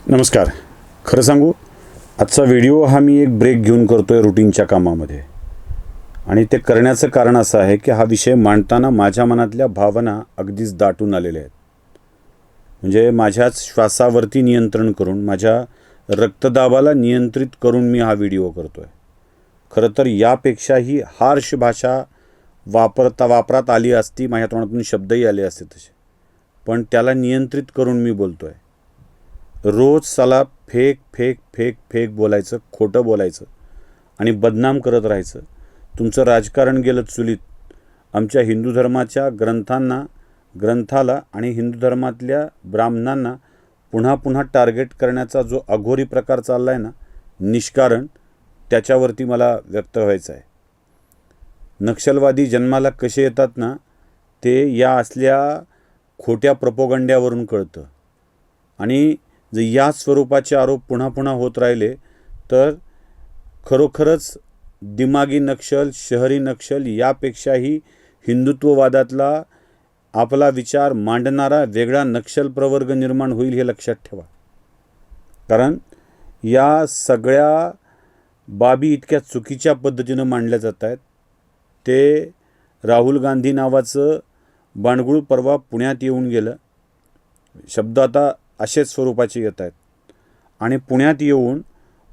नमस्कार. खरं सांगू, आजचा व्हिडिओ हा मी एक ब्रेक घेऊन करतो आहे रुटीनच्या कामामध्ये. आणि ते करण्याचं कारण असं आहे की हा विषय मांडताना माझ्या मनातल्या भावना अगदीच दाटून आलेल्या आहेत. म्हणजे माझ्याच श्वासावरती नियंत्रण करून, माझ्या रक्तदाबाला नियंत्रित करून मी हा व्हिडिओ करतो आहे. खरं तर यापेक्षाही हार्श भाषा वापरात आली असती, माझ्या तोंडातून शब्दही आले असते तसे, पण त्याला नियंत्रित करून मी बोलतो आहे. रोज साला फेक बोलायचं, खोटं बोलायचं आणि बदनाम करत राहायचं. तुमचं राजकारण गेलं चुलीत. आमच्या हिंदू धर्माच्या ग्रंथाला आणि हिंदू धर्मातल्या ब्राह्मणांना पुन्हा पुन्हा टार्गेट करण्याचा जो अघोरी प्रकार चालला आहे ना, निष्कारण, त्याच्यावरती मला व्यक्त व्हायचं आहे. नक्षलवादी जन्माला कसे येतात ना, ते या असल्या खोट्या प्रोपोगंड्यावरून कळतं. आणि जर या स्वरूपाचे आरोप पुन्हा पुन्हा होत राहिले तर खरोखरच दिमागी नक्षल, शहरी नक्षल यापेक्षाही हिंदुत्ववादातला आपला विचार मांडणारा वेगळा नक्षल प्रवर्ग निर्माण होईल, हे लक्षात ठेवा. कारण या सगळ्या बाबी इतक्या चुकीच्या पद्धतीनं मांडल्या जात आहेत. ते राहुल गांधी नावाचं बांडगुळ परवा पुण्यात येऊन गेलं. शब्द आता असेच स्वरूपाचे येत आहेत. आणि पुण्यात येऊन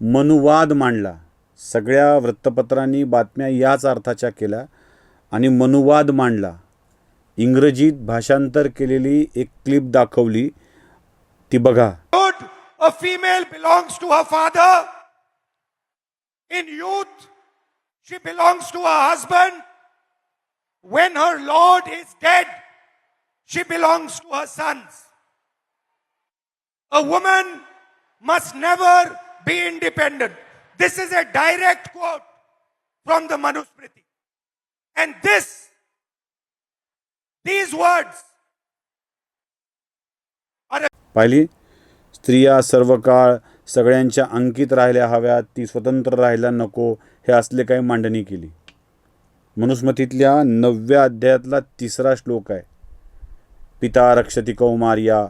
मनुवाद मांडला. सगळ्या वृत्तपत्रांनी बातम्या याच अर्थाच्या केल्या आणि मनुवाद मांडला. इंग्रजीत भाषांतर केलेली एक क्लिप दाखवली, ती बघा. A female belongs to her father. In youth, she belongs to her husband. When her lord is dead, she belongs to her sons. A woman must never be independent. This is a direct quote from the Manusmriti. And these words are पाहिली, स्त्रिया सर्व काळ सगळ्यांच्या अंकित राहिल्या हव्यात, ती स्वतंत्र राहायला नको, हे असले काही मांडणी केली. मनुस्मृतीतल्या 9व्या अध्यायातला 3रा श्लोक आहे. पिता रक्षति कौमार्या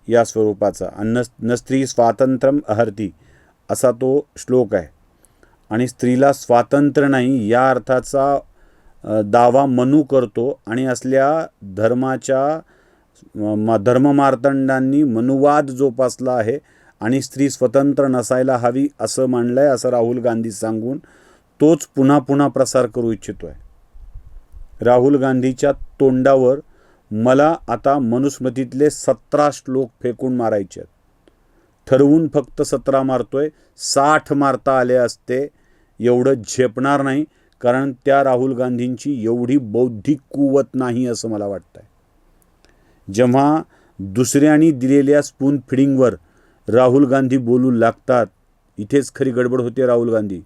या स्वरूपाचा. न स्त्री स्वातंत्र्यम अहर्ती असा तो श्लोक आहे. आणि स्त्रीला स्वातंत्र्य नाही या अर्थाचा दावा मनु करतो. आणि असल्या धर्ममार्तंडांनी मनुवाद जोपासला आहे आणि स्त्री स्वतंत्र नसायला हवी असं मांडलं आहे, असं राहुल गांधी सांगून तोच पुन्हा पुन्हा प्रसार करू इच्छितो आहे. राहुल गांधीच्या तोंडावर मला आता मनुस्मृतीतले 17 श्लोक फेकून मारायचे आहेत. ठरवून फक्त 17 मारतोय. 60 मारता आले असते. एवढं झेपणार नाही, कारण त्या राहुल गांधींची एवढी बौद्धिक कुवत नाही असं मला वाटतं आहे. जेव्हा दुसऱ्यांनी दिलेल्या स्पून फिडिंगवर राहुल गांधी बोलू लागतात, इथेच खरी गडबड होते. राहुल गांधी,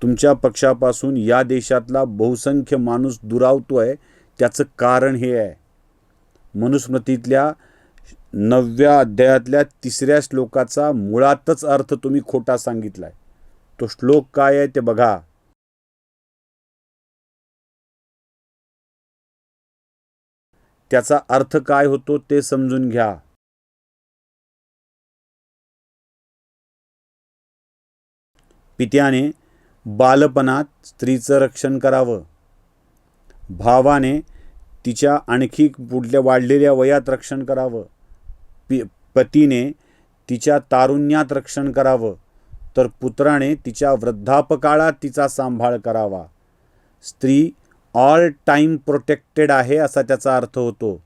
तुमच्या पक्षापासून या देशातला बहुसंख्य माणूस दुरावतो आहे. त्याचं कारण हे आहे. मनुस्मृतीतल्या 9व्या अध्यायातल्या 3ऱ्या श्लोकाचा मुळातच अर्थ तुम्ही खोटा सांगितलाय. तो श्लोक काय आहे ते बघा. त्याचा अर्थ काय होतो ते समजून घ्या. पित्याने बालपणात स्त्रीचं रक्षण करावं. भावाने तिच्या आणखी पुढल्या वाढलेल्या वयात रक्षण करावं. पतीने तिच्या तारुण्यात रक्षण करावं. तर पुत्राने तिच्या वृद्धापकाळात तिचा सांभाळ करावा. स्त्री ऑल टाईम प्रोटेक्टेड आहे असा त्याचा अर्थ होतो.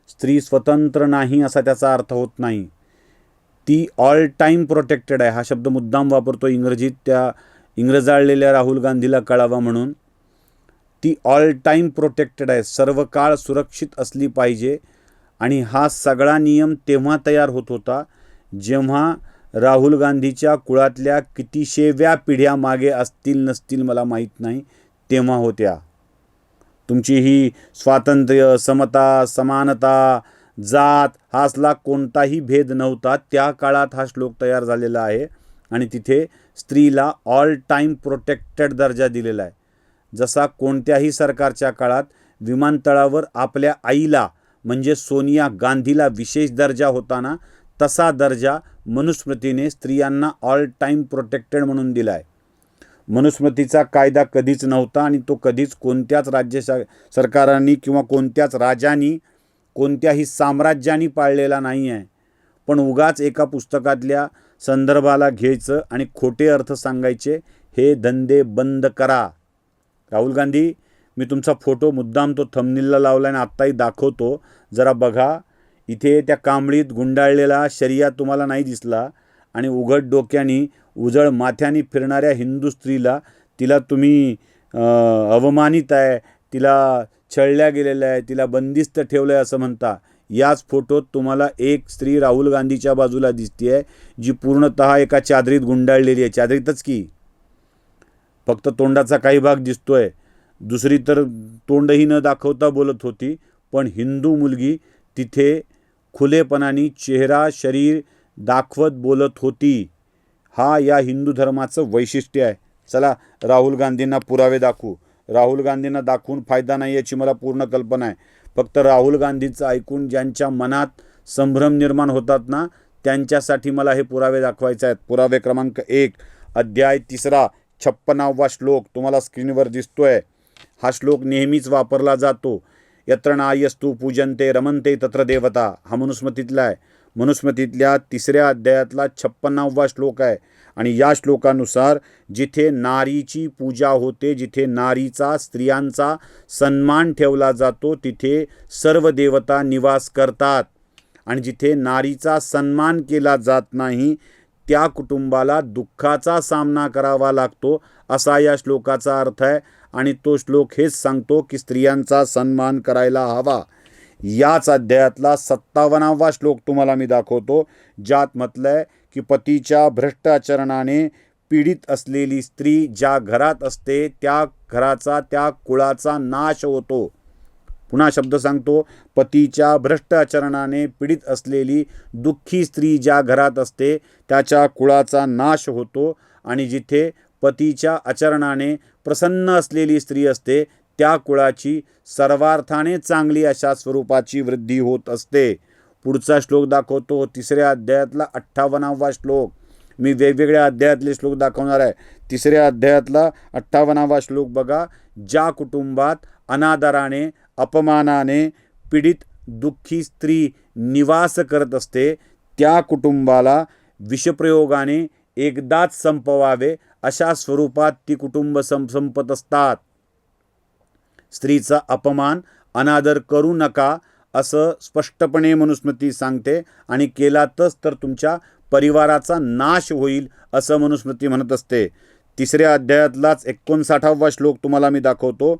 स्त्री स्वतंत्र नाही असा त्याचा अर्थ होत नाही. ती ऑल टाईम प्रोटेक्टेड आहे. हा शब्द मुद्दाम वापरतो इंग्रजीत, त्या इंग्रजाळलेल्या राहुल गांधीला कळावा म्हणून. ती ऑल टाईम प्रोटेक्टेड आहे, सर्व काळ सुरक्षित असली पाहिजे. आणि हा सगळा नियम तेव्हा तयार होत होता जेव्हा राहुल गांधीच्या कुळातल्या कितीशेव्या पिढ्या मागे असतील नसतील मला माहीत नाही, तेव्हा होत्या. तुमची ही स्वातंत्र्य, समता, समानता, जात हा असला कोणताही भेद नव्हता. त्या काळात हा श्लोक तयार झालेला आहे आणि तिथे स्त्रीला ऑल टाईम प्रोटेक्टेड दर्जा दिलेला आहे. जसा कोणत्याही सरकारच्या काळात विमानतळावर आपल्या आईला म्हणजे सोनिया गांधीला विशेष दर्जा होता ना, तसा दर्जा मनुस्मृतीने स्त्रियांना ऑल टाईम प्रोटेक्टेड म्हणून दिला आहे. मनुस्मृतीचा कायदा कधीच नव्हता आणि तो कधीच कोणत्याच सरकारांनी किंवा कोणत्याच राजांनी कोणत्याही साम्राज्यानी पाळलेला नाही आहे. पण उगाच एका पुस्तकातल्या संदर्भाला घ्यायचं आणि खोटे अर्थ सांगायचे, हे धंदे बंद करा. राहुल गांधी, मी तुमचा फोटो मुद्दाम तो थंबनेलला लावला आणि आत्ताही दाखवतो, जरा बघा. इथे त्या कांबळीत गुंडाळलेला शरिया तुम्हाला नाही दिसला आणि उघड डोक्यानी उजळ माथ्यानी फिरणाऱ्या हिंदू स्त्रीला, तिला तुम्ही अवमानित आहे, तिला छळल्या गेलेलं आहे, तिला बंदिस्त ठेवलं आहे असं म्हणता. याच फोटोत तुम्हाला एक स्त्री राहुल गांधीच्या बाजूला दिसते आहे, जी पूर्णतः एका चादरीत गुंडाळलेली आहे. चादरीतच की, फक्त तोंडाचा काही भाग दिसतोय, दुसरी तर तोंडही न दाखवता बोलत होती. पण हिंदू मुलगी तिथे खुलेपणाने चेहरा शरीर दाखवत बोलत होती. हा या हिंदू धर्माचं वैशिष्ट्य आहे. चला राहुल गांधींना पुरावे दाखवू. राहुल गांधींना दाखवून फायदा नाही याची मला पूर्ण कल्पना आहे. फक्त राहुल गांधींचं ऐकून ज्यांच्या मनात संभ्रम निर्माण होतात ना, त्यांच्यासाठी मला हे पुरावे दाखवायचे आहेत. पुरावे क्रमांक 1, अध्याय 3, 56वा श्लोक तुम्हाला स्क्रीनवर दिसतोय. हा श्लोक नेहमीच वापरला जातो. यत्र नायस्तु पूजन्ते रमन्ते तत्र देवता. हा मनुस्मृतीतला आहे. मनुस्मृतीतल्या 3ऱ्या अध्यायातला 56वा श्लोक आहे. आणि या श्लोकानुसार जिथे नारीची पूजा होते, जिथे नारीचा, स्त्रियांचा सन्मान ठेवला जातो, तिथे सर्व देवता निवास करतात. आणि जिथे नारीचा सन्मान केला जात नाही, त्या कुटुंबाला दुःखाचा सामना करावा लागतो, असा या श्लोकाचा अर्थ आहे. आणि तो श्लोक हेच सांगतो की स्त्रियांचा सन्मान करायला हवा. याच अध्यायातला 57वा श्लोक तुम्हाला मी दाखवतो, ज्यात म्हटलंय की पतीच्या भ्रष्ट आचरणाने पीडित असलेली स्त्री ज्या घरात असते, त्या घराचा, त्या कुळाचा नाश होतो. पुन्हा शब्द सांगतो, पतीच्या भ्रष्ट आचरणाने पीडित असलेली दुःखी स्त्री ज्या घरात असते, त्याच्या कुळाचा नाश होतो. आणि जिथे पतीच्या आचरणाने प्रसन्न असलेली स्त्री असते, त्या कुळाची सर्वार्थाने चांगली अशा स्वरूपाची वृद्धी होत असते. पुढचा श्लोक दाखवतो, 3ऱ्या अध्यायातला 58वा श्लोक. मी वेगवेगळ्या अध्यायातले श्लोक दाखवणार आहे. 3ऱ्या अध्यायातला 58वा श्लोक बघा. ज्या कुटुंबात अनादराने, अपमानाने पीडित दुःखी स्त्री निवास करत असते, त्या कुटुंबाला विषप्रयोगाने एकदाच संपवावे अशा स्वरूपात ती कुटुंब संपत असतात. स्त्रीचा अपमान, अनादर करू नका असं स्पष्टपणे मनुस्मृती सांगते. आणि केलातच तर तुमच्या परिवाराचा नाश होईल असं मनुस्मृती म्हणत असते. 3ऱ्या अध्यायातलाच 59वा श्लोक तुम्हाला मी दाखवतो.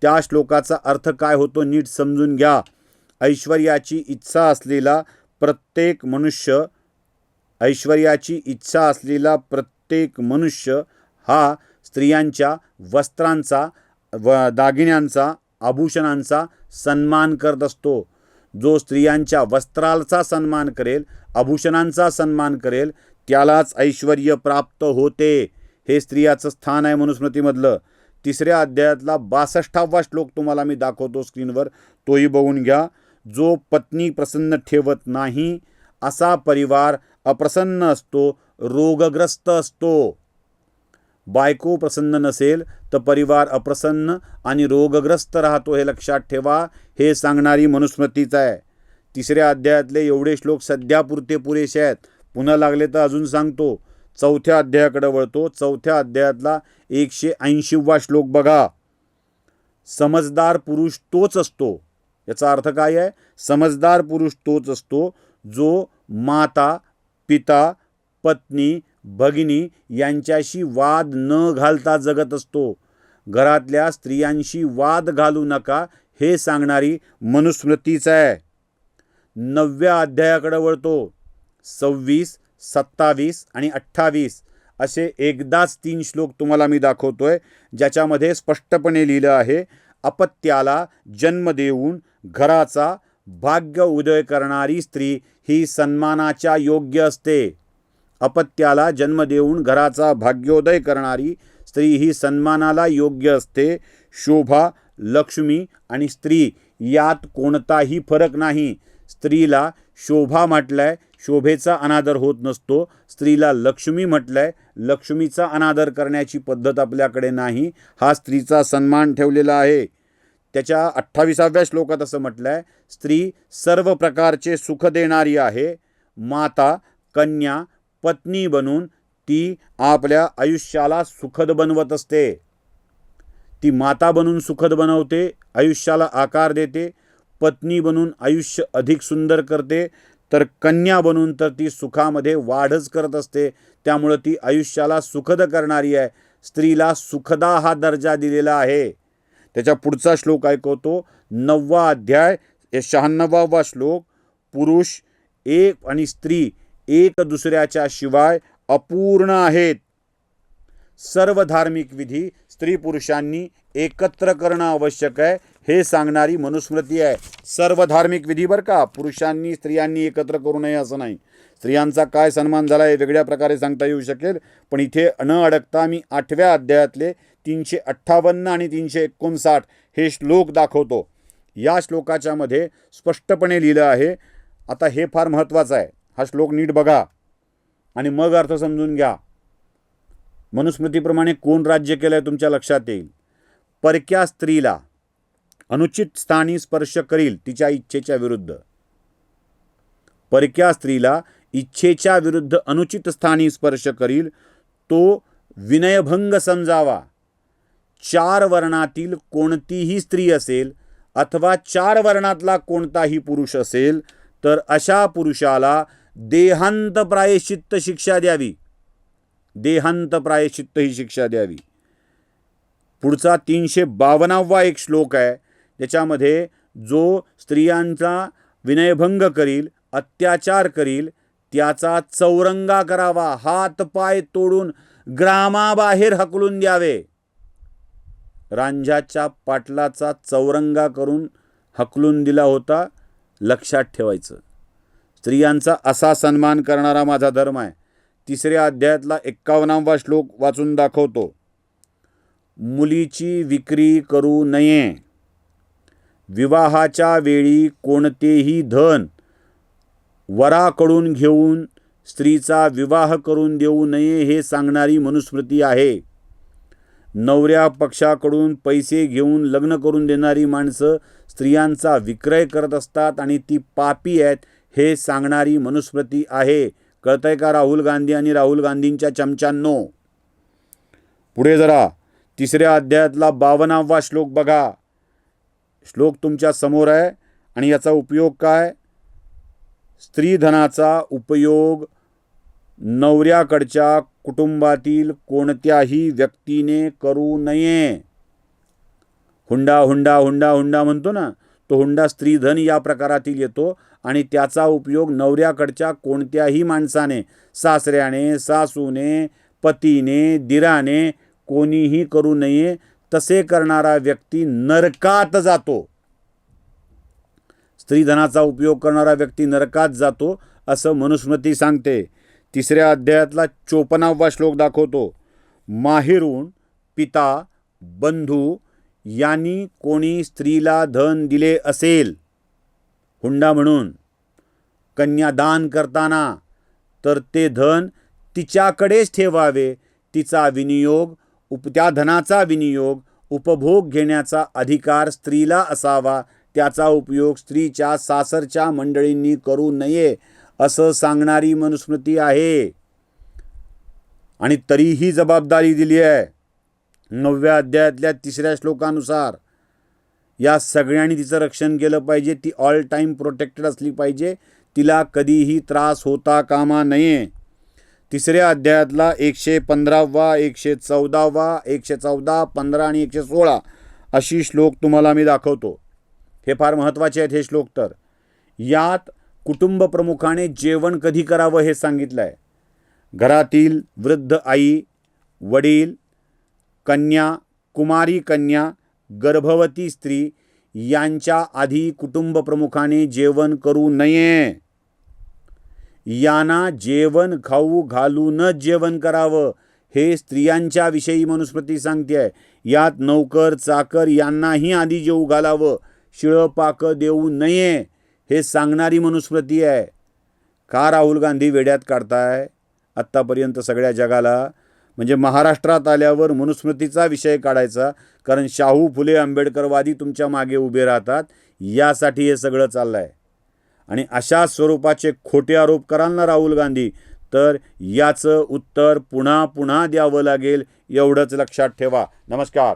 त्या श्लोकाचा अर्थ काय होतो नीट समजून घ्या. ऐश्वर्याची इच्छा असलेला प्रत्येक मनुष्य हा स्त्रियांच्या वस्त्रांचा व दागिन्यांचा, आभूषणांचा सन्मान करत असतो. जो स्त्रियांच्या वस्त्राचा सन्मान करेल, आभूषणांचा सन्मान करेल, त्यालाच ऐश्वर्य प्राप्त होते. हे स्त्रियाचं स्थान आहे मनुस्मृतीमधलं. 3ऱ्या अध्यायातला 62वा श्लोक तुम्हाला मी दाखवतो स्क्रीनवर, तोही बघून घ्या. जो पत्नी प्रसन्न ठेवत नाही, असा परिवार अप्रसन्न असतो, रोगग्रस्त असतो. बायको प्रसन्न नसेल तर परिवार अप्रसन्न आणि रोगग्रस्त राहतो, हे लक्षात ठेवा. हे सांगणारी मनुस्मृतीच आहे. 3ऱ्या अध्यायातले एवढे श्लोक सध्यापुरते पुरेसे आहेत. पुन्हा लागले तर अजून सांगतो. 4थ्या अध्यायाकडे वळतो. 4थ्या अध्यायातला 180वा श्लोक बघा. समजदार पुरुष तोच असतो. याचा अर्थ काय आहे? समजदार पुरुष तोच असतो जो माता, पिता, पत्नी, भगिनी यांच्याशी वाद न घालता जगत असतो. घरातल्या स्त्रियांशी वाद घालू नका हे सांगणारी मनुस्मृतीच आहे. 9व्या अध्यायाकडे वळतो. 26, 27 आणि 28 असे एकदाच 3 श्लोक तुम्हाला मी दाखवतोय, ज्याच्यामध्ये स्पष्टपणे लिहिलं आहे, अपत्याला जन्म देऊन घराचा भाग्य उदय करणारी स्त्री ही सन्मानाच्या योग्य असते. अपत्याला जन्म देऊन घराचा भाग्योदय करणारी स्त्री ही सन्मानाला योग्य असते. शोभा, लक्ष्मी आणि स्त्री यात कोणताही फरक नाही. स्त्रीला शोभा म्हटलंय, शोभेचा अनादर होत नसतो. स्त्रीला लक्ष्मी म्हटलंय, लक्ष्मीचा अनादर करण्याची पद्धत आपल्याकडे नाही. हा स्त्रीचा सन्मान ठेवलेला आहे. त्याच्या 28व्या श्लोकात असं म्हटलंय, स्त्री सर्व प्रकारचे सुख देणारी आहे. माता, कन्या, पत्नी बनून ती आपल्या आयुष्याला सुखद बनवत असते. ती माता बनून सुखद बनवते, आयुष्याला आकार देते. पत्नी बनून आयुष्य अधिक सुंदर करते. तर कन्या बनून तर ती सुखामध्ये वाढच करत असते. त्यामुळं ती आयुष्याला सुखद करणारी आहे. स्त्रीला सुखदा हा दर्जा दिलेला आहे. त्याच्या पुढचा श्लोक ऐकवतो, 9वा अध्याय 96वा श्लोक. पुरुष एक आणि स्त्री एक दुसऱ्याच्या शिवाय अपूर्ण आहेत. सर्व धार्मिक विधी स्त्री पुरुषांनी एकत्र करणं आवश्यक आहे, हे सांगणारी मनुस्मृती आहे. सर्व धार्मिक विधी बरं का, पुरुषांनी स्त्रियांनी एकत्र करू नये असं नाही. स्त्रियांचा काय सन्मान झाला हे वेगळ्या प्रकारे सांगता येऊ शकेल, पण इथे न अडकता मी 8व्या अध्यायातले 358 आणि 359 हे श्लोक दाखवतो. या श्लोकाच्या मध्ये स्पष्टपणे लिहिलं आहे. आता हे फार महत्त्वाचं आहे. हा श्लोक नीट बघा आणि मग अर्थ समजून घ्या. मनुस्मृतीप्रमाणे कोण राज्य केलंय तुमच्या लक्षात येईल. परक्या स्त्रीला अनुचित स्थानी स्पर्श करील तिच्या इच्छेच्या विरुद्ध, परक्या स्त्रीला इच्छेच्या विरुद्ध अनुचित स्थानी स्पर्श करील तो विनयभंग समजावा. 4 वर्णातील कोणतीही स्त्री असेल अथवा 4 वर्णातला कोणताही पुरुष असेल तर अशा पुरुषाला देहांत प्रायश्चित्त शिक्षा द्यावी. देहांत प्रायश्चित्त ही शिक्षा द्यावी. पुढचा 352वा एक श्लोक आहे, ज्याच्यामध्ये जो स्त्रियांचा विनयभंग करील, अत्याचार करील, त्याचा चौरंगा करावा, हात पाय तोडून ग्रामाबाहेर हकलून द्यावे. रांझ्याच्या पाटलाचा चौरंगा करून हकलून दिला होता, लक्षात ठेवायचं. स्त्रियांचा असा सन्मान करणारा माझा धर्म आहे. 3ऱ्या अध्यायातला 51वा श्लोक वाचून दाखवतो. मुलीची विक्री करू नये. विवाहाच्या वेळी कोणतेही धन वराकडून घेऊन स्त्रीचा विवाह करून देऊ नये हे सांगणारी मनुस्मृती आहे. नवऱ्या पक्षाकडून पैसे घेऊन लग्न करून देणारी माणसं स्त्रियांचा विक्रय करत असतात आणि ती पापी आहेत हे सांगणारी मनुस्मृती आहे. कळतंय का राहुल गांधी आणि राहुल गांधींच्या चमच्यांनो? पुढे जरा 3ऱ्या अध्यायातला 52वा श्लोक बघा. श्लोक तुमच्या समोर आहे आणि याचा उपयोग काय? स्त्रीधनाचा उपयोग नवऱ्याकडच्या कुटुंबातील कोणत्याही व्यक्तीने करू नये. हुंडा हुंडा हुंडा हुंडा म्हणतो ना, तो हुंडा स्त्रीधन या प्रकारातील येतो आणि त्याचा उपयोग नवऱ्याकडच्या कोणत्याही माणसाने, सासऱ्याने, सासूने, पतीने, दिराने कोणीही करू नये. तसे करणारा व्यक्ती नरकात जातो. स्त्रीधनाचा उपयोग करणारा व्यक्ती नरकात जातो असं मनुस्मृती सांगते. 3ऱ्या अध्यायातला 54वा श्लोक दाखवतो. माहेरून पिता, बंधू यांनी कोणी स्त्रीला धन दिले असेल हुंडा म्हणून कन्यादान करताना, तर ते धन तिच्याकडेच ठेवावे. तिचा विनियोग, त्या धनाचा विनियोग, उपभोग घेण्याचा अधिकार स्त्रीला असावा. त्याचा उपयोग स्त्रीच्या सासरच्या मंडळींनी करू नये असं सांगणारी मनुस्मृती आहे. आणि तरीही जबाबदारी दिली आहे 9व्या अध्यायातल्या 3ऱ्या श्लोकानुसार. या सगळ्यांनी तिचं रक्षण केलं पाहिजे. ती ऑल टाईम प्रोटेक्टेड असली पाहिजे. तिला कधीही त्रास होता कामा नये. 3ऱ्या अध्यायातला 115वा, 114वा, 114, 15 आणि 116 अशी श्लोक तुम्हाला मी दाखवतो. हे फार महत्त्वाचे आहेत हे श्लोक. तर यात कुटुंब प्रमुखाने जेवण कधी करावं हे सांगितलं आहे. घरातील वृद्ध आई, वडील, कन्या, कुमारी कन्या, गर्भवती स्त्री यांच्या आधी कुटुंब प्रमुखाने जेवण करू नये. यांना जेवण खाऊ घालूनच जेवण करावं हे स्त्रियांच्या विषयी मनुस्मृती सांगते आहे. यात नौकर चाकर यांनाही आधी जेवू घालावं, शिळं पाकं देऊ नये हे सांगणारी मनुस्मृती आहे. का राहुल गांधी वेड्यात काढताय आत्तापर्यंत सगळ्या जगाला? म्हणजे महाराष्ट्रात आल्यावर मनुस्मृतीचा विषय काढायचा, कारण शाहू फुले आंबेडकरवादी तुमच्या मागे उभे राहतात, यासाठी हे सगळं चाललं आहे. आणि अशा स्वरूपाचे खोटे आरोप कराल ना राहुल गांधी, तर याचं उत्तर पुन्हा पुन्हा द्यावं लागेल, एवढंच लक्षात ठेवा. नमस्कार.